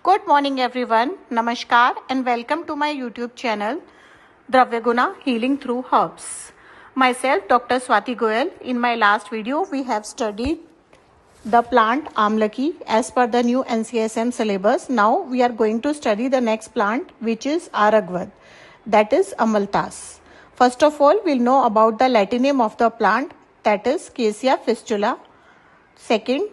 Good morning everyone. Namaskar and welcome to my YouTube channel Dravyaguna Healing Through Herbs. Myself Dr. Swati Goyal. In my last video we have studied the plant Amlaki as per the new NCSM syllabus. Now we are going to study the next plant which is Aragvad, that is Amaltas. First of all we'll know about the Latin name of the plant, that is Cassia fistula. Second,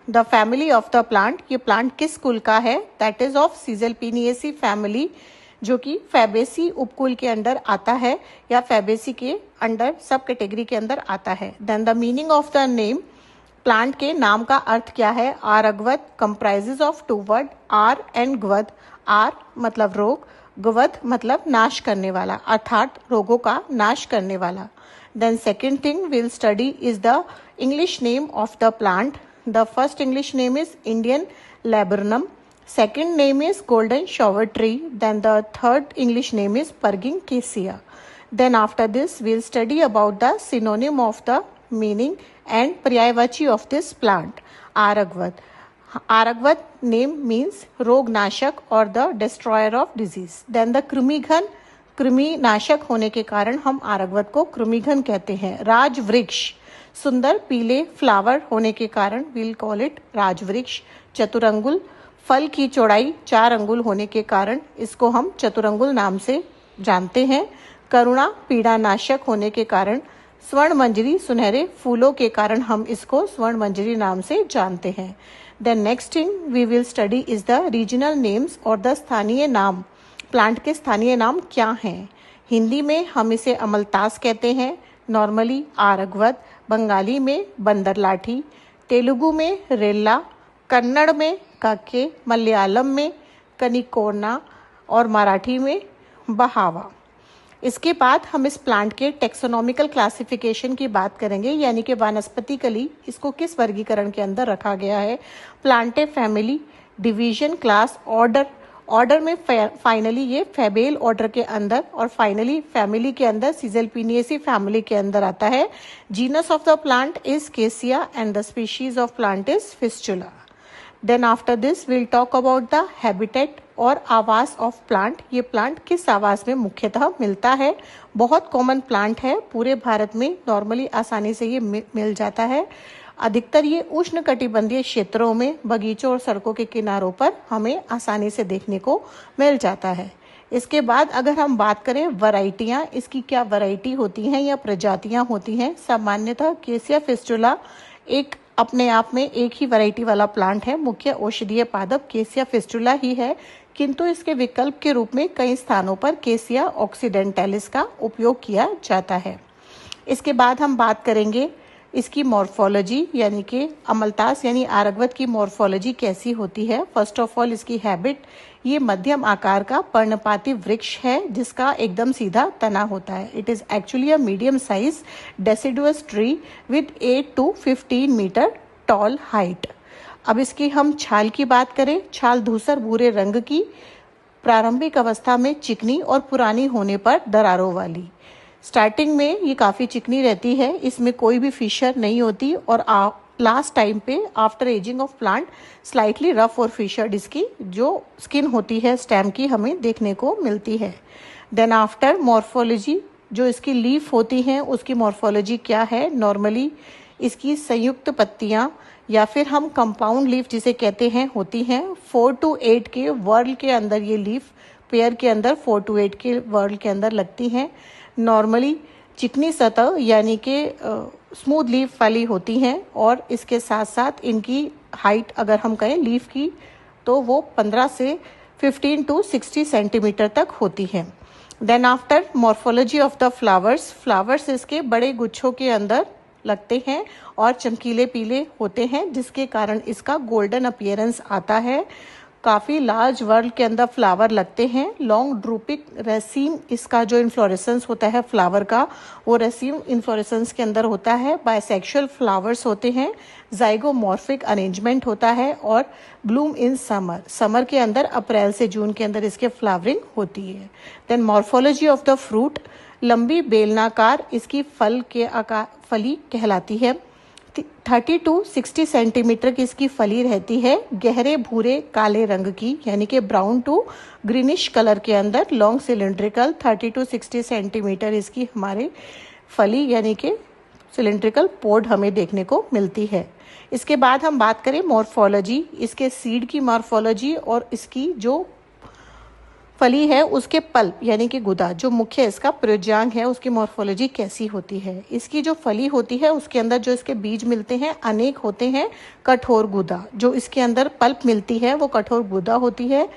the family of the plant, ये plant किस कुल का है, that is of सीजलपिनिएसी family, जो कि Fabaceae उपकुल के अंदर आता है या फैबेसी के अंडर सब कैटेगरी के अंदर आता है. Then the meaning of the name, plant के नाम का अर्थ क्या है. आरगवद कंप्राइजेज ऑफ टू वर्ड आर एंड ग्वद. आर मतलब रोग, ग्वद मतलब नाश करने वाला, अर्थात रोगों का नाश करने वाला. Then second thing will study is the English name of the plant. The first English name is Indian laburnum. Second name is golden shower tree. Then the third English name is Perging cassia. Then after this we'll study about the synonym of the meaning and Paryayavachi of this plant, Aragvad. Aragvad name means रोग नाशक or the destroyer of disease. Then the कृमिघन, कृमि नाशक होने के कारण हम आरगवद को कृमिघन कहते हैं. राजवृक्ष, सुंदर पीले फ्लावर होने के कारण विल कॉल इट राजवृक्ष. चतुरंगुल, फल की चौड़ाई 4 अंगुल होने के कारण इसको हम चतुरंगुल नाम से जानते हैं. करुणा, पीड़ा नाशक होने के कारण. स्वर्ण मंजरी, सुनहरे फूलों के कारण हम इसको स्वर्ण मंजरी नाम से जानते हैं. Then next thing we will study is the regional names और द स्थानीय नाम. प्लांट के स्थानीय नाम क्या हैं. हिंदी में हम इसे अमलतास कहते हैं, नॉर्मली आरगवद, बंगाली में बंदर लाठी, तेलुगु में रेल्ला, कन्नड़ में काके, मलयालम में कनिकोना और मराठी में बहावा. इसके बाद हम इस प्लांट के टेक्सोनॉमिकल क्लासिफिकेशन की बात करेंगे, यानी कि वानस्पतिकली इसको किस वर्गीकरण के अंदर रखा गया है. Plantae family, division, class, order. Order में फाइनली ये फैबेल ऑर्डर के अंदर और फाइनली फैमिली के अंदर सीजलपिनिएसी फैमिली के अंदर आता है. Genus of the plant is cassia and the species of plant is fistula. Then after this will talk about the habitat और आवास ऑफ प्लांट. ये प्लांट किस आवास में मुख्यतः मिलता है. बहुत कॉमन प्लांट है, पूरे भारत में नॉर्मली आसानी से ये मिल जाता है. अधिकतर ये उष्ण कटिबंधीय क्षेत्रों में, बगीचों और सड़कों के किनारों पर हमें आसानी से देखने को मिल जाता है. इसके बाद अगर हम बात करें वैरायटियां, इसकी क्या वैरायटी होती हैं या प्रजातियां होती हैं. सामान्यतः केसिया फिस्टुला एक अपने आप में एक ही वैरायटी वाला प्लांट है. मुख्य औषधीय पादप केसिया फिस्टुला ही है, किंतु इसके विकल्प के रूप में कई स्थानों पर केसिया ऑक्सीडेंटैलिस का उपयोग किया जाता है. इसके बाद हम बात करेंगे इसकी मॉर्फोलॉजी, यानी कि अमलतास यानी आरगवद की मॉर्फोलॉजी कैसी होती है. फर्स्ट ऑफ ऑल इसकी हैबिट, ये मध्यम आकार का पर्णपाती वृक्ष है जिसका एकदम सीधा तना होता है. It is actually a medium size deciduous tree with 8 to 15 metre tall height. अब इसकी हम छाल की बात करें, छाल धूसर भूरे रंग की, प्रारंभिक अवस्था में चिकनी और पुरानी होने पर दरारों वाली. स्टार्टिंग में ये काफ़ी चिकनी रहती है, इसमें कोई भी फिशर नहीं होती और लास्ट टाइम पे after ageing of plant slightly rough और फिशर्ड इसकी जो स्किन होती है स्टेम की हमें देखने को मिलती है. देन आफ्टर मॉर्फोलॉजी, जो इसकी लीफ होती हैं उसकी मॉर्फोलॉजी क्या है. नॉर्मली इसकी संयुक्त पत्तियां या फिर हम कंपाउंड लीफ जिसे कहते हैं होती हैं. 4 to 8 के वर्ल के अंदर ये लीफ पेयर के अंदर 4 to 8 के वर्ल के अंदर लगती हैं. नॉर्मली चिकनी सतह यानी कि स्मूथ लीफ वाली होती हैं और इसके साथ साथ इनकी हाइट अगर हम कहें लीफ की तो वो 15 से 15 to 60 सेंटीमीटर तक होती है. Then after morphology of the flowers, flowers इसके बड़े गुच्छों के अंदर लगते हैं और चमकीले पीले होते हैं जिसके कारण इसका गोल्डन अपीयरेंस आता है. काफ़ी लार्ज वर्ल्ड के अंदर फ्लावर लगते हैं. लॉन्ग ड्रूपिक रेसीम इसका जो इन्फ्लोरेसेंस होता है फ्लावर का, वो रेसीम इन्फ्लोरेसेंस के अंदर होता है. बायसेक्सुअल फ्लावर्स होते हैं. जाइगोमॉर्फिक अरेंजमेंट होता है और ब्लूम इन समर, समर के अंदर अप्रैल से जून के अंदर इसके फ्लावरिंग होती है. Then morphology of the fruit, लंबी बेलनाकार इसकी फल के आकार फली कहलाती है. 30 to 60 सेंटीमीटर की इसकी फली रहती है, गहरे भूरे काले रंग की, यानी कि ब्राउन टू ग्रीनिश कलर के अंदर, लॉन्ग सिलेंड्रिकल 30 to 60 सेंटीमीटर इसकी हमारे फली यानी कि सिलेंड्रिकल पोड हमें देखने को मिलती है। इसके बाद हम बात करें मॉर्फोलॉजी, इसके सीड की मॉर्फोलॉजी और इसकी जो फली है उसके पल्प यानी कि गुदा, जो मुख्य इसका प्रयोज्यांग है, उसकी मॉर्फोलॉजी कैसी होती है। इसकी जो फली होती है उसके अंदर जो इसके बीज मिलते हैं अनेक होते हैं, कठोर गुदा। जो इसके अंदर पल्प मिलती है वो कठोर गुदा होती है।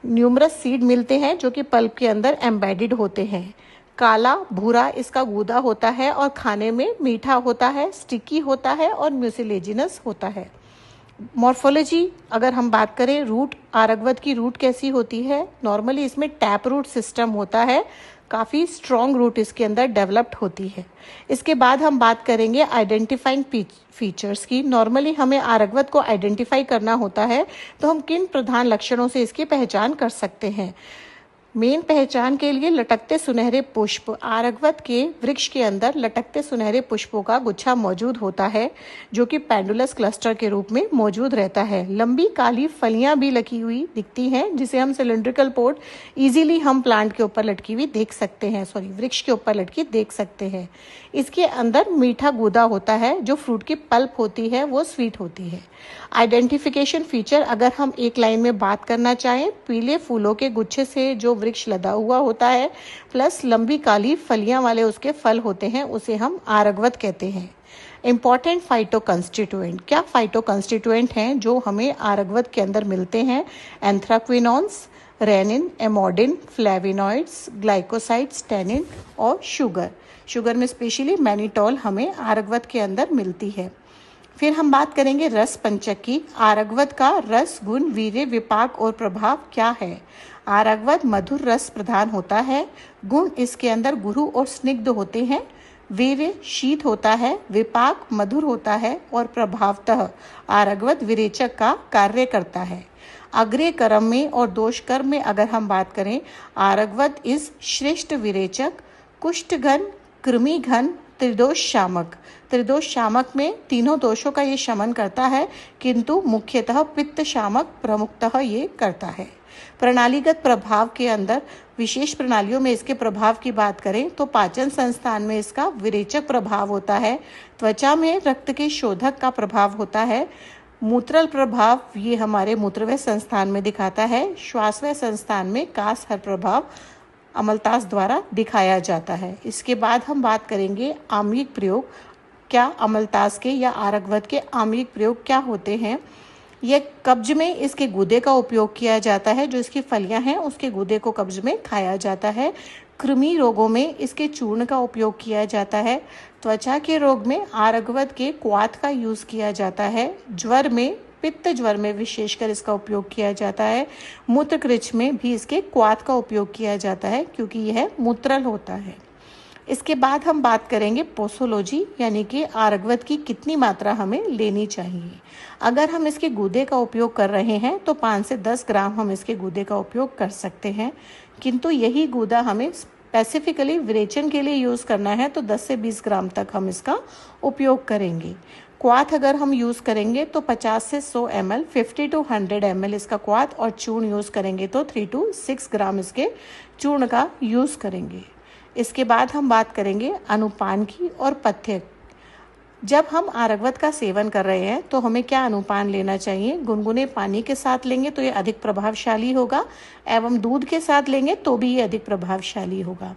न्यूमरस सीड मिलते हैं जो कि पल्प के अंदर एम्बेडेड होते हैं। काला भूरा इसका गुदा होता है और खाने में मीठा होता है, स्टिकी होता है और म्यूसिलेजिनस होता है। मॉर्फोलॉजी अगर हम बात करें, रूट, आरगवत की रूट कैसी होती है। नॉर्मली इसमें टैप रूट सिस्टम होता है, काफ़ी स्ट्रॉन्ग रूट इसके अंदर डेवलप्ड होती है। इसके बाद हम बात करेंगे आइडेंटिफाइंग फीचर्स की। नॉर्मली हमें आरगवत को आइडेंटिफाई करना होता है तो हम किन प्रधान लक्षणों से इसकी पहचान कर सकते हैं। मेन पहचान के लिए लटकते सुनहरे पुष्प, आरगवत के वृक्ष के अंदर लटकते सुनहरे पुष्पों का गुच्छा मौजूद होता है जो कि पेंडुलस क्लस्टर के रूप में मौजूद रहता है। लंबी काली फलियां भी लगी हुई दिखती हैं जिसे हम सिलेंड्रिकल पोड इजीली हम प्लांट के ऊपर लटकी हुई देख सकते हैं, वृक्ष के ऊपर लटकी देख सकते हैं। इसके अंदर मीठा गूदा होता है, जो फ्रूट की पल्प होती है वो स्वीट होती है। आइडेंटिफिकेशन फीचर अगर हम एक लाइन में बात करना चाहें, पीले फूलों के गुच्छे से जो वृक्ष लदा हुआ होता है प्लस लंबी काली फलियां वाले उसके फल होते हैं, उसे हम आरगवत कहते हैं। इम्पॉर्टेंट फाइटो कंस्टिट्यूएंट, क्या फाइटो कंस्टिट्यूएंट हैं जो हमें आरगवत के अंदर मिलते हैं। एंथ्राक्विनॉन्स, रेनिन, एमोडिन, फ्लेविनॉइड्स, ग्लाइकोसाइड्स, टेनिन और शुगर। शुगर में स्पेशली मैनिटॉल हमें आरगवत के अंदर मिलती है। फिर हम बात करेंगे रस पंचक की। आरगवत का रस, गुण, वीर्य, विपाक और प्रभाव क्या है। आरगवत मधुर रस प्रधान होता है। गुण इसके अंदर गुरु और स्निग्ध होते हैं। वीर्य शीत होता है, विपाक मधुर होता है और प्रभावतः आरगवत विरेचक का कार्य करता है। अग्रय कर्म में और दोष कर्म में अगर हम बात करें, आरगवत इस श्रेष्ठ विरेचक, कुष्ठघन, कृमिघन, त्रिदोष शामक। त्रिदोष शामक में तीनों दोषों का ये शमन करता है, किंतु मुख्यतः पित्त शामक प्रमुखतः ये करता है। प्रणालीगत प्रभाव के अंदर विशेष प्रणालियों में इसके प्रभाव की बात करें तो पाचन संस्थान में इसका विरेचक प्रभाव होता है। त्वचा में रक्त के शोधक का प्रभाव होता है। मूत्रल प्रभाव ये हमारे मूत्रवय संस्थान में दिखाता है। श्वासवय संस्थान में कासहर प्रभाव अमलतास द्वारा दिखाया जाता है। इसके बाद हम बात करेंगे आम्लिक प्रयोग। क्या अमलतास के या आरगवत के आम्लिक प्रयोग क्या होते हैं। यह कब्ज में इसके गूदे का उपयोग किया जाता है, जो इसकी फलियां हैं उसके गूदे को कब्ज में खाया जाता है। कृमि रोगों में इसके चूर्ण का उपयोग किया जाता है। त्वचा के रोग में आरगवत के क्वाथ का यूज़ किया जाता है। ज्वर में, पित्त ज्वर में विशेषकर इसका उपयोग किया जाता है। मूत्रकृच में भी इसके क्वाथ का उपयोग किया जाता है क्योंकि यह मूत्रल होता है। इसके बाद हम बात करेंगे पोसोलॉजी, यानी कि आरगवत की कितनी मात्रा हमें लेनी चाहिए। अगर हम इसके गूदे का उपयोग कर रहे हैं तो 5 से 10 ग्राम हम इसके गूदे का उपयोग कर सकते हैं, किंतु यही गूदा हमें स्पेसिफिकली विरेचन के लिए यूज़ करना है तो 10 से 20 ग्राम तक हम इसका उपयोग करेंगे। क्वाथ अगर हम यूज़ करेंगे तो 50 से 100 ml, 50 to 100 ml इसका क्वाथ, और चूर्ण यूज़ करेंगे तो 3 to 6 ग्राम इसके चूर्ण का यूज़ करेंगे। इसके बाद हम बात करेंगे अनुपान की और पथ्य। जब हम आरगवत का सेवन कर रहे हैं तो हमें क्या अनुपान लेना चाहिए। गुनगुने पानी के साथ लेंगे तो ये अधिक प्रभावशाली होगा, एवं दूध के साथ लेंगे तो भी ये अधिक प्रभावशाली होगा।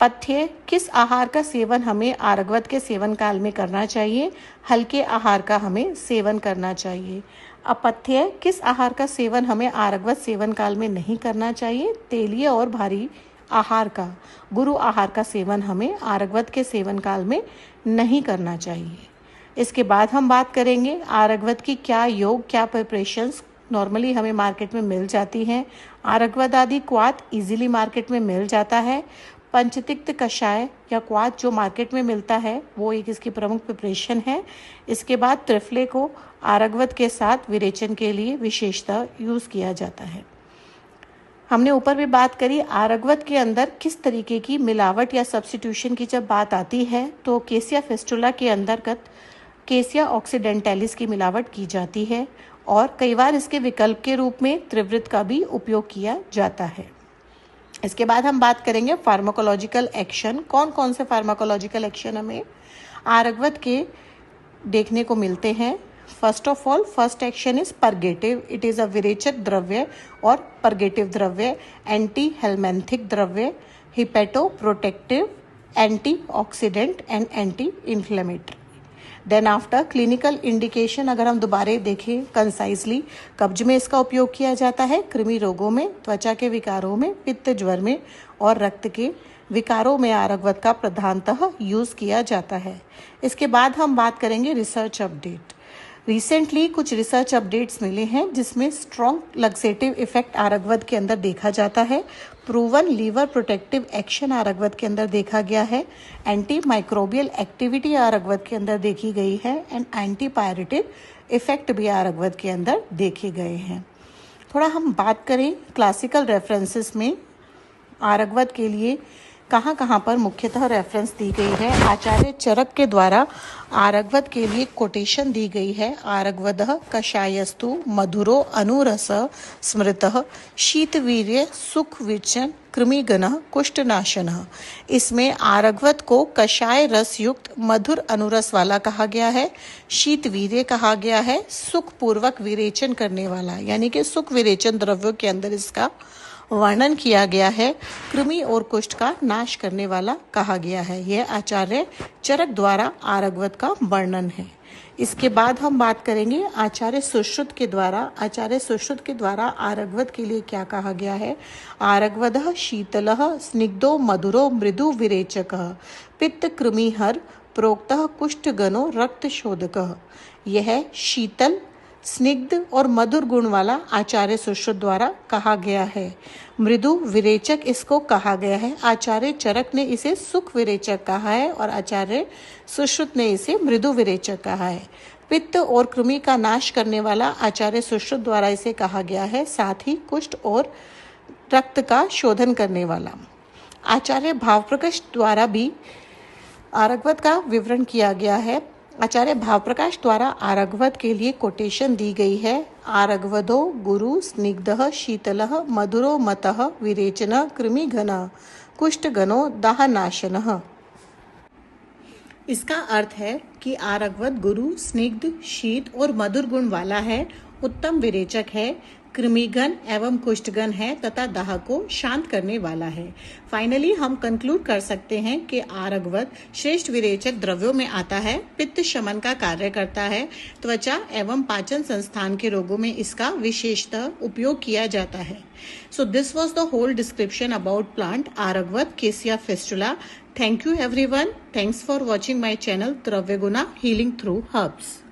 पथ्य, किस आहार का सेवन हमें आरगवत के सेवन काल में करना चाहिए। हल्के आहार का हमें सेवन करना चाहिए। अपथ्य, किस आहार का सेवन हमें आरगवत सेवन काल में नहीं करना चाहिए। तेलीय और भारी आहार का, गुरु आहार का सेवन हमें आरगवत के सेवन काल में नहीं करना चाहिए। इसके बाद हम बात करेंगे आरगवत की क्या योग, क्या प्रिपरेशंस नॉर्मली हमें मार्केट में मिल जाती हैं। आरगवत आदि क्वाथ इजीली मार्केट में मिल जाता है। पंचतिक्त कषाय या क्वाथ जो मार्केट में मिलता है वो एक इसकी प्रमुख प्रिपरेशन है। इसके बाद त्रिफले को आरगवत के साथ विरेचन के लिए विशेषतः यूज़ किया जाता है। हमने ऊपर भी बात करी आरगवत के अंदर किस तरीके की मिलावट या सब्स्टिट्यूशन की जब बात आती है तो केसिया फेस्टुला के अंतर्गत केसिया ऑक्सीडेंटैलिस की मिलावट की जाती है और कई बार इसके विकल्प के रूप में त्रिवृत का भी उपयोग किया जाता है। इसके बाद हम बात करेंगे फार्माकोलॉजिकल एक्शन। कौन कौन से फार्माकोलॉजिकल एक्शन हमें आरगवत के देखने को मिलते हैं। First of all, first action is purgative. It is a विरेचक द्रव्य और परगेटिव द्रव्य, एंटी हेलमेंथिक द्रव्य, hepato protective, anti oxidant and anti inflammatory. Then after clinical indication, अगर हम दोबारा देखें कंसाइजली, कब्ज में इसका उपयोग किया जाता है, कृमि रोगों में, त्वचा के विकारों में, पित्त ज्वर में और रक्त के विकारों में आरगवत का प्रधानतः यूज किया जाता है। इसके बाद हम बात करेंगे रिसर्च अपडेट। रिसेंटली कुछ रिसर्च अपडेट्स मिले हैं जिसमें स्ट्रॉन्ग लक्सेटिव इफेक्ट आरगवत के अंदर देखा जाता है, प्रूवन लीवर प्रोटेक्टिव एक्शन आरगवत के अंदर देखा गया है, एंटी माइक्रोबियल एक्टिविटी आरगवत के अंदर देखी गई है एंड एंटी पायरेटिव इफेक्ट भी आरगवत के अंदर देखे गए हैं। थोड़ा हम बात करें क्लासिकल रेफरेंसेस में आरगवत के लिए कहाँ पर मुख्यतः रेफरेंस दी गई है। आचार्य चरक के द्वारा आरगवत के लिए कोटेशन दी गई है। आरगवदः कषायस्तु मधुरो अनुरस स्मृतः शीतवीर्य सुख विचन कृमिगणः कुष्ठनाशनः। इसमें आरगवत को कषाय रस युक्त मधुर अनुरस वाला कहा गया है, शीतवीर्य कहा गया है, सुख पूर्वक विरेचन करने वाला, यानी कि सुख विरेचन द्रव्यों के अंदर इसका वर्णन किया गया है, कृमि और कुष्ठ का नाश करने वाला कहा गया है। यह आचार्य चरक द्वारा आरगवत का वर्णन है। इसके बाद हम बात करेंगे आचार्य सुश्रुत के द्वारा। आचार्य सुश्रुत के द्वारा आरगवत के लिए क्या कहा गया है। आरगवदः शीतलः स्निग्धो मधुरो मृदु विरेचकः पित्त कृमिहर प्रोक्तः कुष्ठगणो रक्त शोधकः। यह शीतल, स्निग्ध और मधुर गुण वाला आचार्य सुश्रुत द्वारा कहा गया है। मृदु विरेचक इसको कहा गया है। आचार्य चरक ने इसे सुख विरेचक कहा है और आचार्य सुश्रुत ने इसे मृदु विरेचक कहा है। पित्त और कृमि का नाश करने वाला आचार्य सुश्रुत द्वारा इसे कहा गया है, साथ ही कुष्ठ और रक्त का शोधन करने वाला। आचार्य भावप्रकाश द्वारा भी आरगवत का विवरण किया गया है। आचार्य भावप्रकाश द्वारा आरगवत के लिए कोटेशन दी गई है। आरगवदो गुरु स्निग्धः शीतलः मधुरो मतः विरेचनः कृमिघनः कुष्ठगणो दाहनाशनः। इसका अर्थ है कि आरगवत गुरु स्निग्ध, शीत और मधुर गुण वाला है, उत्तम विरेचक है, कृमिघन एवं कुष्ठगण है तथा दाह को शांत करने वाला है। फाइनली हम कंक्लूड कर सकते हैं कि आरगवत श्रेष्ठ विरेचक द्रव्यों में आता है, पित्त शमन का कार्य करता है, त्वचा एवं पाचन संस्थान के रोगों में इसका विशेषतः उपयोग किया जाता है। So this was the whole description about plant आरगवत cassia fistula. Thank you everyone. Thanks for watching my channel Dravya Guna Healing Through Herbs.